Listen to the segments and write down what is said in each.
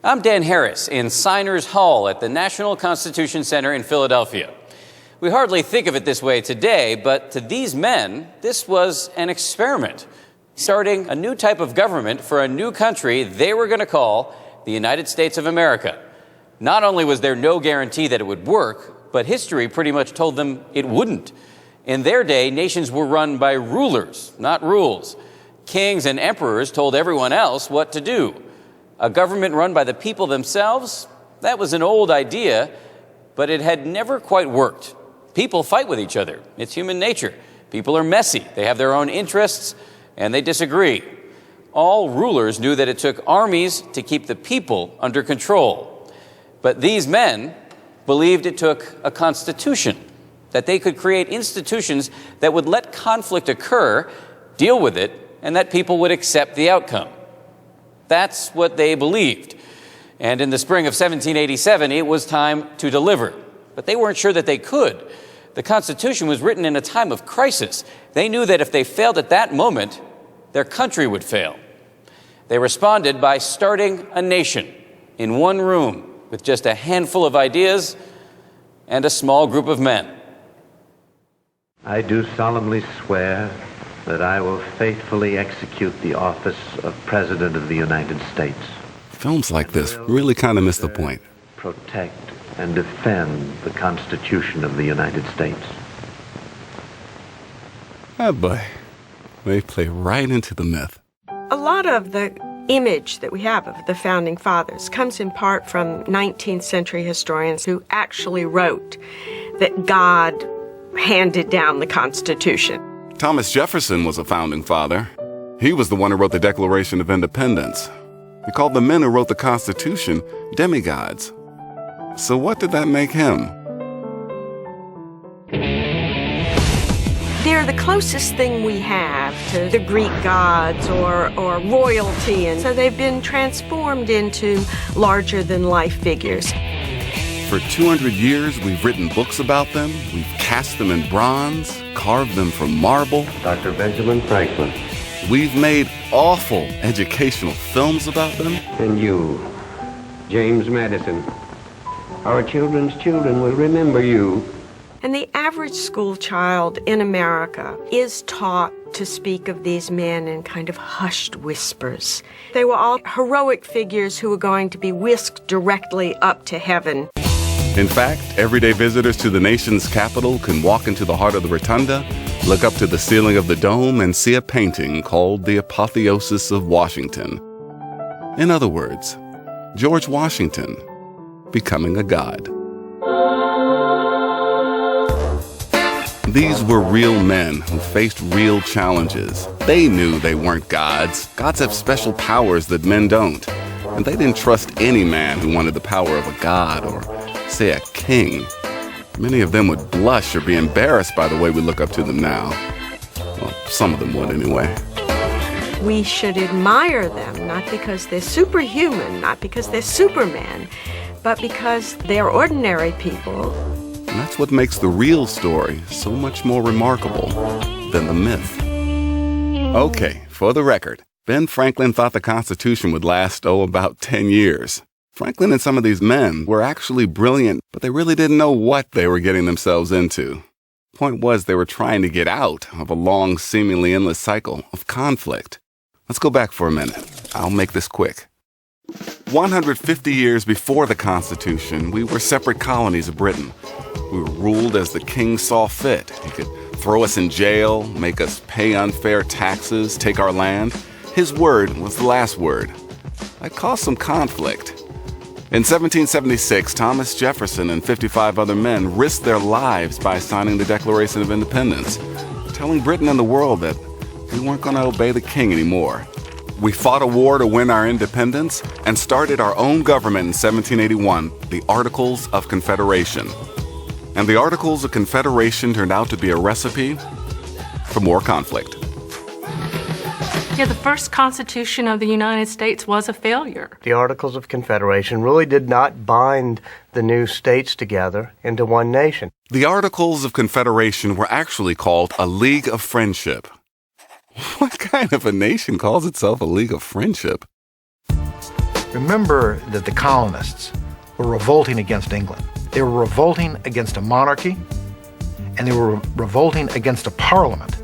I'm Dan Harris in Signers Hall at the National Constitution Center in Philadelphia. We hardly think of it this way today, but to these men, this was an experiment, starting a new type of government for a new country they were going to call the United States of America. Not only was there no guarantee that it would work, but history pretty much told them it wouldn't. In their day, nations were run by rulers, not rules. Kings and emperors told everyone else what to do. A government run by the people themselves, that was an old idea, but it had never quite worked. People fight with each other. It's human nature. People are messy. They have their own interests, and they disagree. All rulers knew that it took armies to keep the people under control. But these men believed it took a constitution, that they could create institutions that would let conflict occur, deal with it, and that people would accept the outcome. That's what they believed. And in the spring of 1787, it was time to deliver. But they weren't sure that they could. The Constitution was written in a time of crisis. They knew that if they failed at that moment, their country would fail. They responded by starting a nation in one room with just a handful of ideas and a small group of men. I do solemnly swear that I will faithfully execute the office of President of the United States. Films like this really kind of miss the point. Protect and defend the Constitution of the United States. Oh boy, they play right into the myth. A lot of the image that we have of the Founding Fathers comes in part from 19th century historians who actually wrote that God handed down the Constitution. Thomas Jefferson was a founding father. He was the one who wrote the Declaration of Independence. He called the men who wrote the Constitution demigods. So what did that make him? They're the closest thing we have to the Greek gods or royalty, and so they've been transformed into larger-than-life figures. For 200 years, we've written books about them, we've cast them in bronze, carved them from marble. Dr. Benjamin Franklin. We've made awful educational films about them. And you, James Madison. Our children's children will remember you. And the average school child in America is taught to speak of these men in kind of hushed whispers. They were all heroic figures who were going to be whisked directly up to heaven. In fact, everyday visitors to the nation's capital can walk into the heart of the rotunda, look up to the ceiling of the dome, and see a painting called The Apotheosis of Washington. In other words, George Washington becoming a god. These were real men who faced real challenges. They knew they weren't gods. Gods have special powers that men don't. And they didn't trust any man who wanted the power of a god or, say, a king. Many of them would blush or be embarrassed by the way we look up to them now. Well, some of them would anyway. We should admire them, not because they're superhuman, not because they're supermen, but because they're ordinary people. And that's what makes the real story so much more remarkable than the myth. Okay, for the record, Ben Franklin thought the Constitution would last, about 10 years. Franklin and some of these men were actually brilliant, but they really didn't know what they were getting themselves into. Point was, they were trying to get out of a long, seemingly endless cycle of conflict. Let's go back for a minute. I'll make this quick. 150 years before the Constitution, we were separate colonies of Britain. We were ruled as the king saw fit. He could throw us in jail, make us pay unfair taxes, take our land. His word was the last word. That caused some conflict. In 1776, Thomas Jefferson and 55 other men risked their lives by signing the Declaration of Independence, telling Britain and the world that we weren't going to obey the king anymore. We fought a war to win our independence and started our own government in 1781, the Articles of Confederation. And the Articles of Confederation turned out to be a recipe for more conflict. Yeah, the first Constitution of the United States was a failure. The Articles of Confederation really did not bind the new states together into one nation. The Articles of Confederation were actually called a League of Friendship. What kind of a nation calls itself a League of Friendship? Remember that the colonists were revolting against England. They were revolting against a monarchy, and they were revolting against a parliament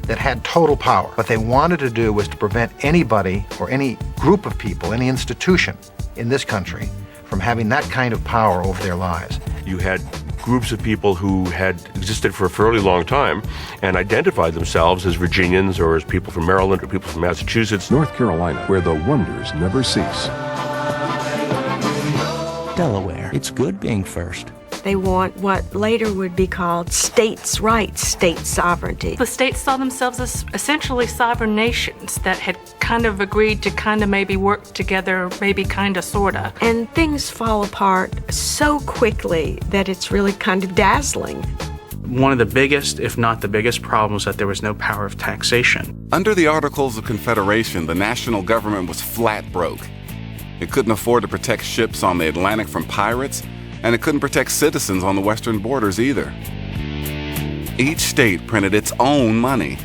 that had total power. What they wanted to do was to prevent anybody or any group of people, any institution in this country from having that kind of power over their lives. You had groups of people who had existed for a fairly long time and identified themselves as Virginians or as people from Maryland or people from Massachusetts. North Carolina, where the wonders never cease. Delaware, it's good being first. They want what later would be called states' rights, state sovereignty. The states saw themselves as essentially sovereign nations that had kind of agreed to kind of maybe work together, maybe kind of, sort of. And things fall apart so quickly that it's really kind of dazzling. One of the biggest, if not the biggest, problems that there was no power of taxation. Under the Articles of Confederation, the national government was flat broke. It couldn't afford to protect ships on the Atlantic from pirates, and it couldn't protect citizens on the western borders either. Each state printed its own money.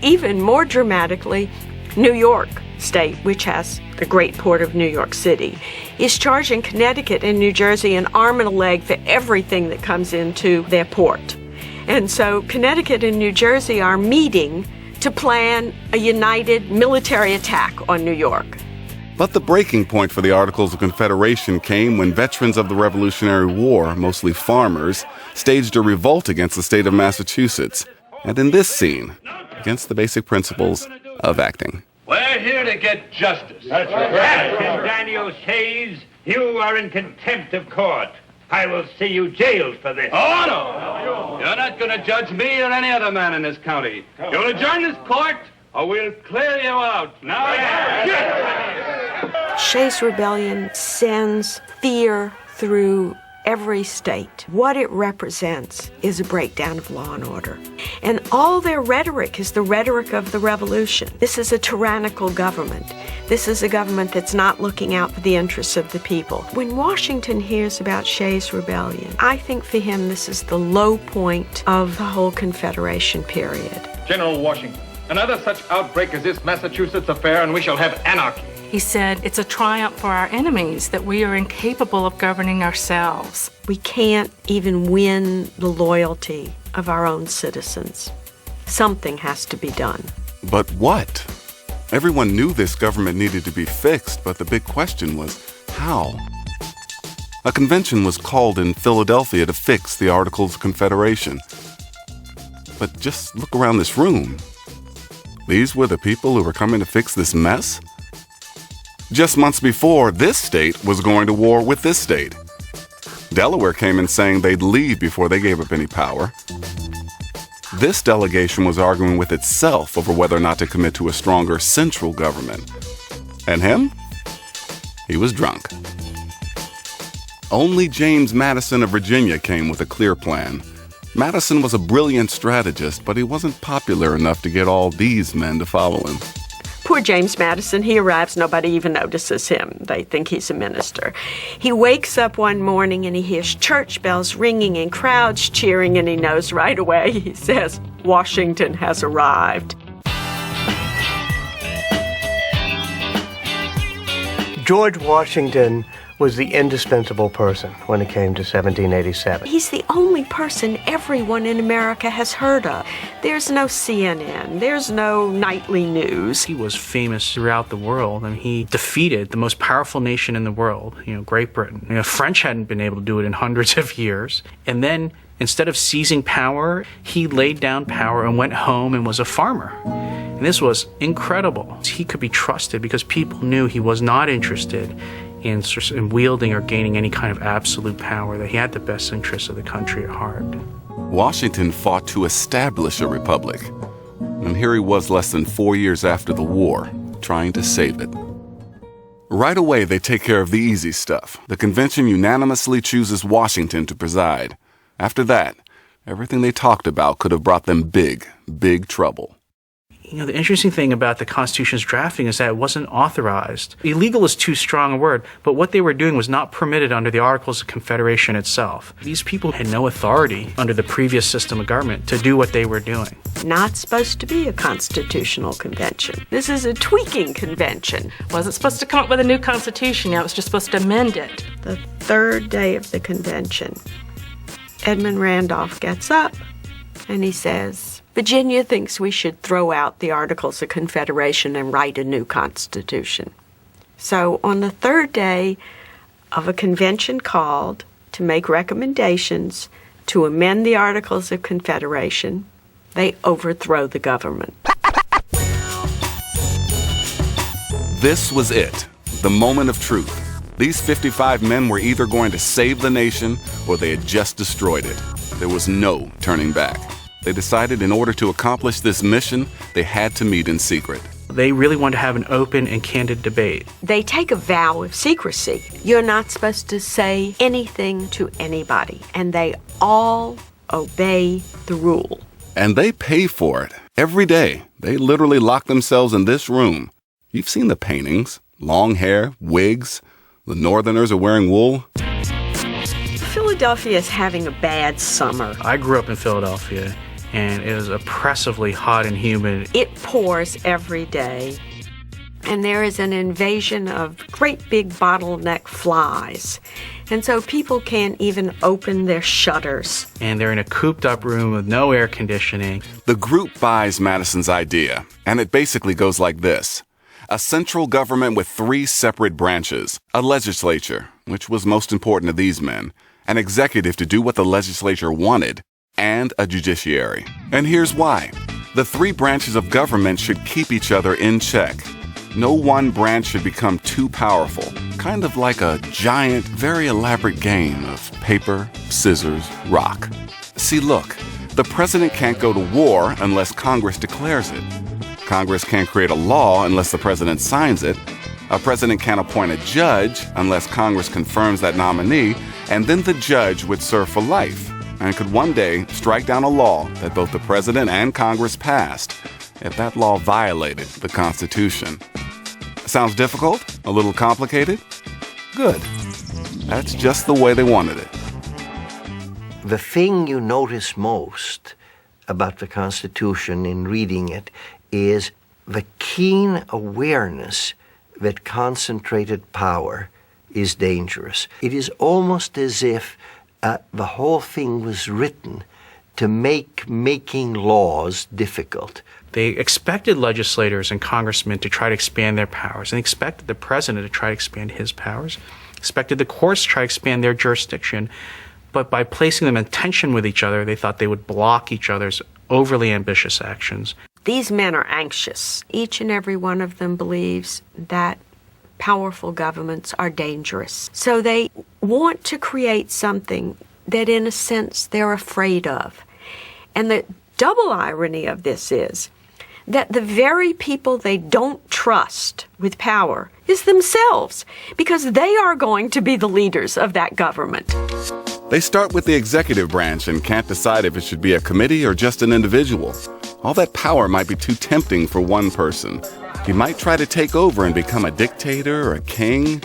Even more dramatically, New York State, which has the great port of New York City, is charging Connecticut and New Jersey an arm and a leg for everything that comes into their port. And so Connecticut and New Jersey are meeting to plan a united military attack on New York. But the breaking point for the Articles of Confederation came when veterans of the Revolutionary War, mostly farmers, staged a revolt against the state of Massachusetts, and in this scene, against the basic principles of acting. We're here to get justice. That's right. Captain Daniel Shays, you are in contempt of court. I will see you jailed for this. Oh, no. You're not going to judge me or any other man in this county. You want to join this court, or we'll clear you out. Now, Shays' Rebellion sends fear through every state. What it represents is a breakdown of law and order. And all their rhetoric is the rhetoric of the revolution. This is a tyrannical government. This is a government that's not looking out for the interests of the people. When Washington hears about Shays' Rebellion, I think for him this is the low point of the whole Confederation period. General Washington, another such outbreak as this Massachusetts affair, and we shall have anarchy. He said, it's a triumph for our enemies that we are incapable of governing ourselves. We can't even win the loyalty of our own citizens. Something has to be done. But what? Everyone knew this government needed to be fixed, but the big question was, how? A convention was called in Philadelphia to fix the Articles of Confederation. But just look around this room. These were the people who were coming to fix this mess? Just months before, this state was going to war with this state. Delaware came in saying they'd leave before they gave up any power. This delegation was arguing with itself over whether or not to commit to a stronger central government. And him? He was drunk. Only James Madison of Virginia came with a clear plan. Madison was a brilliant strategist, but he wasn't popular enough to get all these men to follow him. Poor James Madison, he arrives, nobody even notices him. They think he's a minister. He wakes up one morning and he hears church bells ringing and crowds cheering, and he knows right away. He says, Washington has arrived. George Washington was the indispensable person when it came to 1787. He's the only person everyone in America has heard of. There's no CNN. There's no nightly news. He was famous throughout the world, and he defeated the most powerful nation in the world, Great Britain. French hadn't been able to do it in hundreds of years. And then, instead of seizing power, he laid down power and went home and was a farmer. And this was incredible. He could be trusted because people knew he was not interested in wielding or gaining any kind of absolute power, that he had the best interests of the country at heart. Washington fought to establish a republic, and here he was less than 4 years after the war, trying to save it. Right away, they take care of the easy stuff. The convention unanimously chooses Washington to preside. After that, everything they talked about could have brought them big, big trouble. The interesting thing about the Constitution's drafting is that it wasn't authorized. Illegal is too strong a word, but what they were doing was not permitted under the Articles of Confederation itself. These people had no authority under the previous system of government to do what they were doing. Not supposed to be a constitutional convention. This is a tweaking convention. Wasn't supposed to come up with a new constitution. It was just supposed to amend it. The third day of the convention, Edmund Randolph gets up and he says, Virginia thinks we should throw out the Articles of Confederation and write a new constitution. So on the third day of a convention called to make recommendations to amend the Articles of Confederation, they overthrow the government. This was it, the moment of truth. These 55 men were either going to save the nation or they had just destroyed it. There was no turning back. They decided in order to accomplish this mission, they had to meet in secret. They really wanted to have an open and candid debate. They take a vow of secrecy. You're not supposed to say anything to anybody, and they all obey the rule. And they pay for it. Every day, they literally lock themselves in this room. You've seen the paintings. Long hair, wigs. The Northerners are wearing wool. Philadelphia is having a bad summer. I grew up in Philadelphia, and it was oppressively hot and humid. It pours every day, and there is an invasion of great big bottleneck flies. And so people can't even open their shutters. And they're in a cooped-up room with no air conditioning. The group buys Madison's idea, and it basically goes like this. A central government with 3 separate branches, a legislature, which was most important to these men, an executive to do what the legislature wanted, and a judiciary. And here's why. The 3 branches of government should keep each other in check. No one branch should become too powerful, kind of like a giant, very elaborate game of paper, scissors, rock. See, look, the president can't go to war unless Congress declares it. Congress can't create a law unless the president signs it. A president can't appoint a judge unless Congress confirms that nominee, and then the judge would serve for life and could one day strike down a law that both the president and Congress passed if that law violated the Constitution. Sounds difficult? A little complicated? Good. That's just the way they wanted it. The thing you notice most about the Constitution in reading it is the keen awareness that concentrated power is dangerous. It is almost as if the whole thing was written to make making laws difficult. They expected legislators and congressmen to try to expand their powers, and expected the president to try to expand his powers, expected the courts to try to expand their jurisdiction. But by placing them in tension with each other, they thought they would block each other's overly ambitious actions. These men are anxious. Each and every one of them believes that powerful governments are dangerous. So they want to create something that, in a sense, they're afraid of. And the double irony of this is that the very people they don't trust with power is themselves, because they are going to be the leaders of that government. They start with the executive branch and can't decide if it should be a committee or just an individual. All that power might be too tempting for one person. He might try to take over and become a dictator or a king,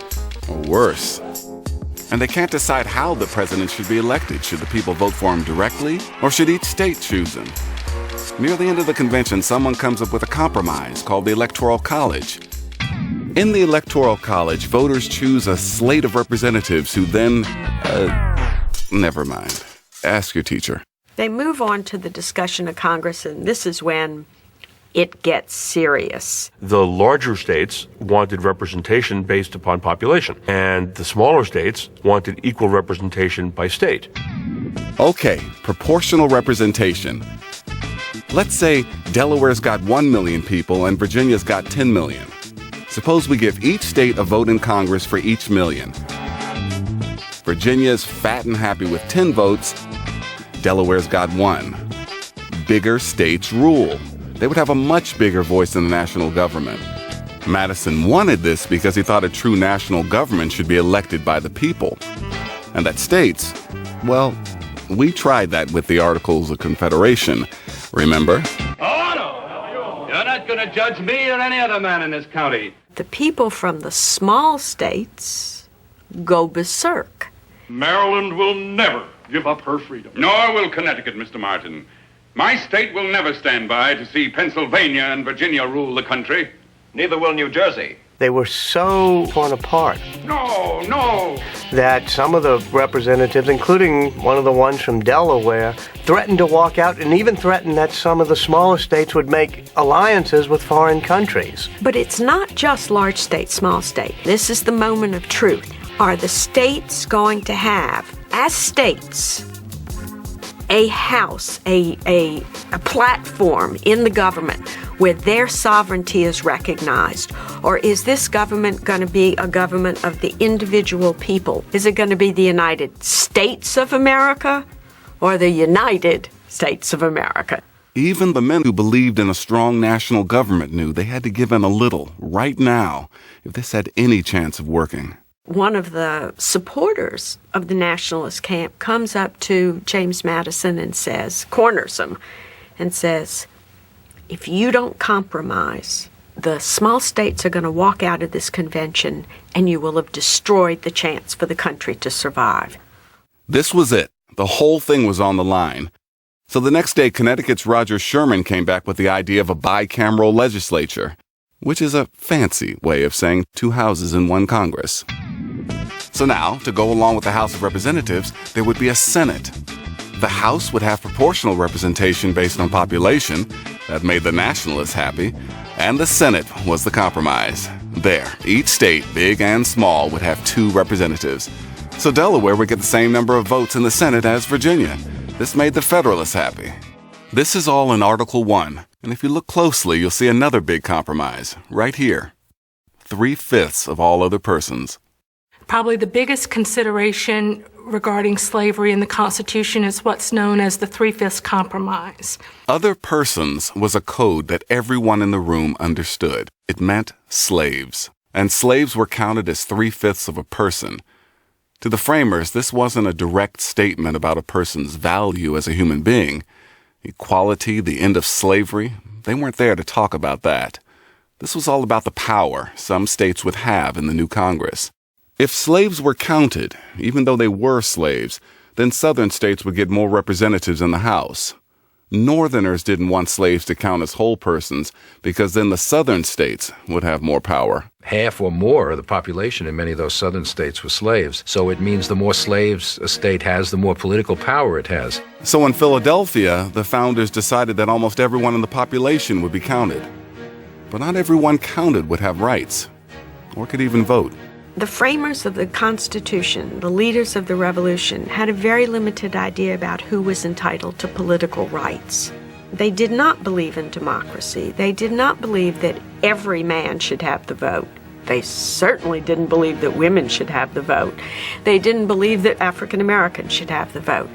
or worse. And they can't decide how the president should be elected. Should the people vote for him directly, or should each state choose him? Near the end of the convention, someone comes up with a compromise called the Electoral College. In the Electoral College, voters choose a slate of representatives who then... never mind. Ask your teacher. They move on to the discussion of Congress, and this is when it gets serious. The larger states wanted representation based upon population, and the smaller states wanted equal representation by state. Okay, proportional representation. Let's say Delaware's got 1 million people and Virginia's got 10 million. Suppose we give each state a vote in Congress for each million. Virginia's fat and happy with 10 votes. Delaware's got 1. Bigger states rule. They would have a much bigger voice in the national government. Madison wanted this because he thought a true national government should be elected by the people. And that states, well, we tried that with the Articles of Confederation, remember? Oh, no! You're not judge me or any other man in this county. The people from the small states go berserk. Maryland will never give up her freedom. Nor will Connecticut, Mr. Martin. My state will never stand by to see Pennsylvania and Virginia rule the country. Neither will New Jersey. They were so torn apart No. that some of the representatives, including one of the ones from Delaware, threatened to walk out and even threatened that some of the smaller states would make alliances with foreign countries. But it's not just large state, small state. This is the moment of truth. Are the states going to have, as states, a house, a platform in the government where their sovereignty is recognized? Or is this government going to be a government of the individual people? Is it going to be the United States of America or the United States of America? Even the men who believed in a strong national government knew they had to give in a little right now if this had any chance of working. One of the supporters of the nationalist camp comes up to James Madison and says, corners him, and says, if you don't compromise, the small states are going to walk out of this convention and you will have destroyed the chance for the country to survive. This was it. The whole thing was on the line. So the next day, Connecticut's Roger Sherman came back with the idea of a bicameral legislature, which is a fancy way of saying 2 houses in 1 Congress. So now, to go along with the House of Representatives, there would be a Senate. The House would have proportional representation based on population. That made the nationalists happy. And the Senate was the compromise. There, each state, big and small, would have 2 representatives. So Delaware would get the same number of votes in the Senate as Virginia. This made the Federalists happy. This is all in Article 1, and if you look closely, you'll see another big compromise, right here. 3/5 of all other persons. Probably the biggest consideration regarding slavery in the Constitution is what's known as the 3/5 compromise. Other persons was a code that everyone in the room understood. It meant slaves, and slaves were counted as 3/5 of a person. To the framers, this wasn't a direct statement about a person's value as a human being. Equality, the end of slavery, they weren't there to talk about that. This was all about the power some states would have in the new Congress. If slaves were counted, even though they were slaves, then Southern states would get more representatives in the House. Northerners didn't want slaves to count as whole persons because then the Southern states would have more power. Half or more of the population in many of those Southern states were slaves. So it means the more slaves a state has, the more political power it has. So in Philadelphia, the founders decided that almost everyone in the population would be counted. But not everyone counted would have rights, or could even vote. The framers of the Constitution, the leaders of the Revolution, had a very limited idea about who was entitled to political rights. They did not believe in democracy. They did not believe that every man should have the vote. They certainly didn't believe that women should have the vote. They didn't believe that African Americans should have the vote.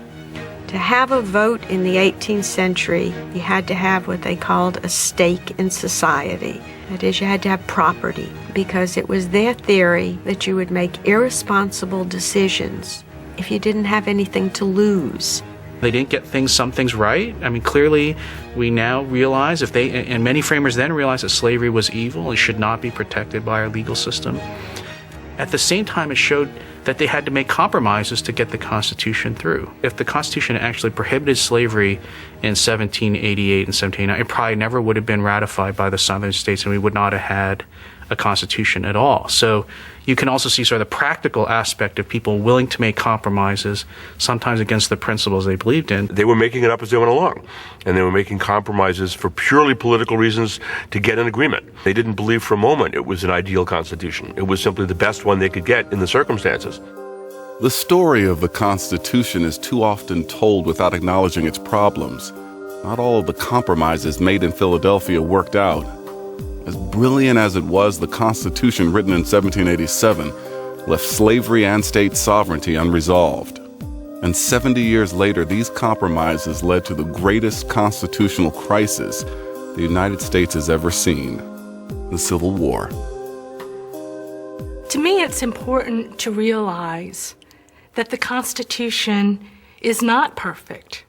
To have a vote in the 18th century, you had to have what they called a stake in society. That is, you had to have property, because it was their theory that you would make irresponsible decisions if you didn't have anything to lose. They didn't get some things right. I mean, clearly, we now realize, and many framers then realized that slavery was evil and should not be protected by our legal system. At the same time, it showed that they had to make compromises to get the Constitution through. If the Constitution actually prohibited slavery in 1788 and 1789, it probably never would have been ratified by the Southern states, and we would not have had a Constitution at all. So you can also see sort of the practical aspect of people willing to make compromises, sometimes against the principles they believed in. They were making it up as they went along, and they were making compromises for purely political reasons to get an agreement. They didn't believe for a moment it was an ideal Constitution. It was simply the best one they could get in the circumstances. The story of the Constitution is too often told without acknowledging its problems. Not all of the compromises made in Philadelphia worked out. As brilliant as it was, the Constitution written in 1787 left slavery and state sovereignty unresolved. And 70 years later, these compromises led to the greatest constitutional crisis the United States has ever seen, the Civil War. To me, it's important to realize that the Constitution is not perfect,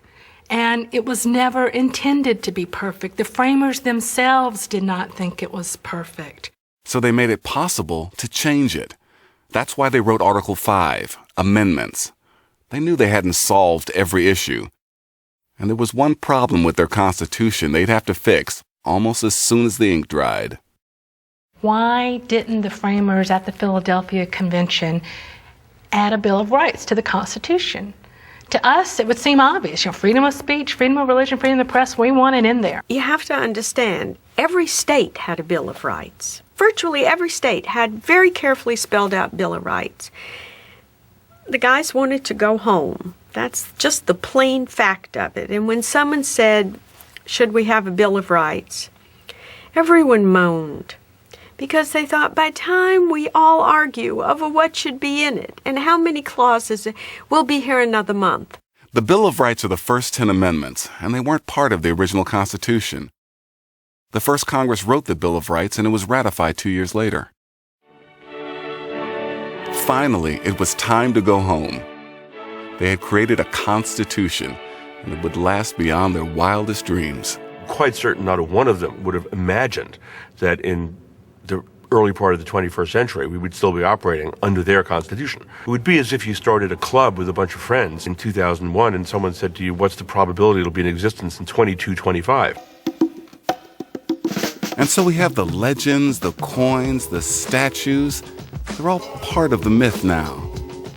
And it was never intended to be perfect. The framers themselves did not think it was perfect. So they made it possible to change it. That's why they wrote Article 5, Amendments. They knew they hadn't solved every issue. And there was one problem with their Constitution they'd have to fix almost as soon as the ink dried. Why didn't the framers at the Philadelphia Convention add a Bill of Rights to the Constitution? To us, it would seem obvious. Freedom of speech, freedom of religion, freedom of the press, we want it in there. You have to understand, every state had a Bill of Rights. Virtually every state had very carefully spelled out Bill of Rights. The guys wanted to go home. That's just the plain fact of it. And when someone said, should we have a Bill of Rights, everyone moaned. Because they thought, by the time we all argue over what should be in it and how many clauses, we'll be here another month. The Bill of Rights are the first 10 amendments, and they weren't part of the original Constitution. The first Congress wrote the Bill of Rights, and it was ratified 2 years later. Finally, it was time to go home. They had created a Constitution, and it would last beyond their wildest dreams. Quite certain not a one of them would have imagined that in the early part of the 21st century, we would still be operating under their Constitution. It would be as if you started a club with a bunch of friends in 2001 and someone said to you, what's the probability it'll be in existence in 2225? And so we have the legends, the coins, the statues. They're all part of the myth now.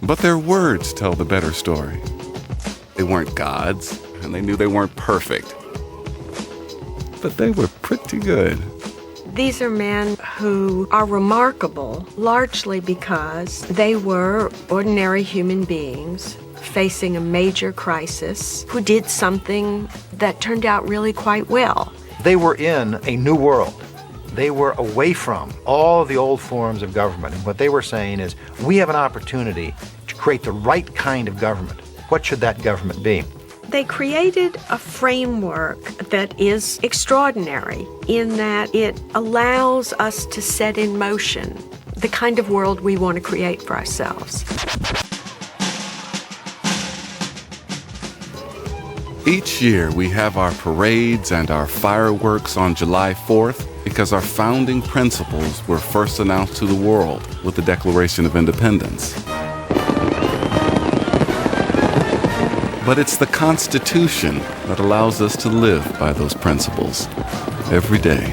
But their words tell the better story. They weren't gods, and they knew they weren't perfect. But they were pretty good. These are men who are remarkable largely because they were ordinary human beings facing a major crisis who did something that turned out really quite well. They were in a new world. They were away from all the old forms of government. And what they were saying is, we have an opportunity to create the right kind of government. What should that government be? They created a framework that is extraordinary in that it allows us to set in motion the kind of world we want to create for ourselves. Each year we have our parades and our fireworks on July 4th because our founding principles were first announced to the world with the Declaration of Independence. But it's the Constitution that allows us to live by those principles every day.